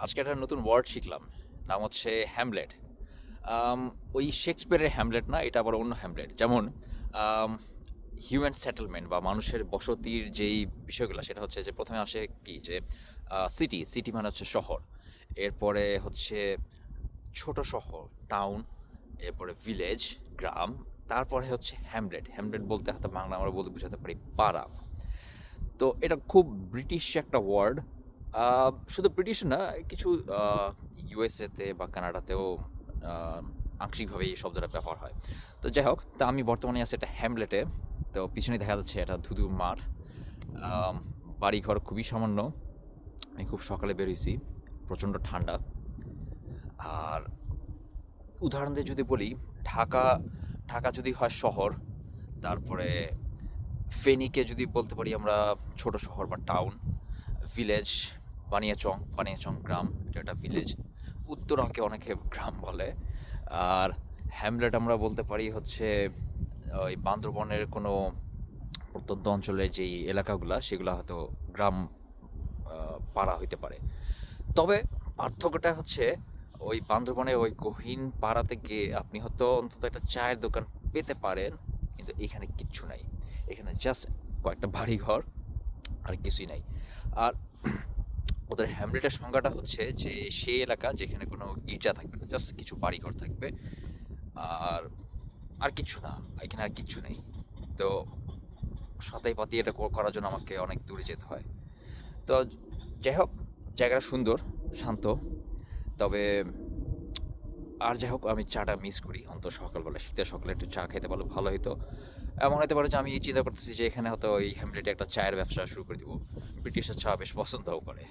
আজকে একটা নতুন ওয়ার্ড শিখলাম। নাম হচ্ছে হ্যামলেট। আম ওই শেক্সপিয়ারের হ্যামলেট না, এটা আবার অন্য হ্যামলেট। যেমন আম হিউম্যান সেটেলমেন্ট বা মানুষের বসতির যেই বিষয়গুলো, সেটা হচ্ছে যে ১ম এ আসে কি যে সিটি মানে হচ্ছে শহর। এরপরে হচ্ছে ছোট শহর, টাউন, এরপরে ভিলেজ, গ্রাম, তারপরে হচ্ছে হ্যামলেট। হ্যামলেট বলতে হয়তো বাংলা আমরা বলতে বোঝাতে পারি পাড়া। তো এটা খুব ব্রিটিশ একটা ওয়ার্ড। শুধু ব্রিটিশ না, কিছু ইউএসএতে বা কানাডাতেও আহ, আংশিকভাবে এই শব্দটা ব্যবহার হয়। তো যাই হোক, তা আমি বর্তমানে আছি একটা হ্যামলেটে। তো পিছনে দেখা যাচ্ছে এটা ধুধু মাঠ। আম, বাড়িঘর খুবই সামান্য। আমি খুব সকালে বেরিয়েছি, প্রচণ্ড ঠান্ডা। আর উদাহরণ দিয়ে যদি বলি, ঢাকা ঢাকা যদি হয় শহর, তারপরে ফেনীকে যদি বলতে পারি আমরা ছোট শহর বা টাউন, ভিলেজ বানিয়াচং গ্রাম, এটা একটা ভিলেজ। উত্তরাকে অনেকে গ্রাম বলে। আর হ্যামলেট আমরা বলতে পারি হচ্ছে ওই বান্দরবনের কোনো প্রত্যন্ত অঞ্চলের যেই এলাকাগুলা, সেগুলো হয়তো গ্রাম পাড়া হইতে পারে। তবে পার্থক্যটা হচ্ছে, ওই বান্দরবনে ওই গহীন পাড়াতে গিয়ে আপনি হয়তো অন্তত একটা চায়ের দোকান পেতে পারেন, কিন্তু এখানে কিচ্ছু নাই। এখানে জাস্ট কয়েকটা বাড়িঘর, আর কিছুই নাই। আর ওদের হ্যামলেটের সংজ্ঞাটা হচ্ছে যে সেই এলাকা যেখানে কোনো গির্জা থাকবে না, জাস্ট কিছু বাড়িঘর থাকবে। আর আর কিছু না, এখানে আর কিচ্ছু নেই। তো সাতাই পাতি এটা করার জন্য আমাকে অনেক দূরে যেতে হয়। তো যাই হোক, জায়গাটা সুন্দর, শান্ত। তবে আর যাই হোক, আমি চাটা মিস করি অন্তত সকালবেলা। শীতের সকালে একটু চা খেতে পারলে ভালো হতো। এমন হতে পারে যে আমি চিন্তা করতেছি যে এখানে হয়তো ওই হ্যামলেটে একটা চায়ের ব্যবসা শুরু করে দিব। ব্রিটিশের চা বেশ পছন্দও করে।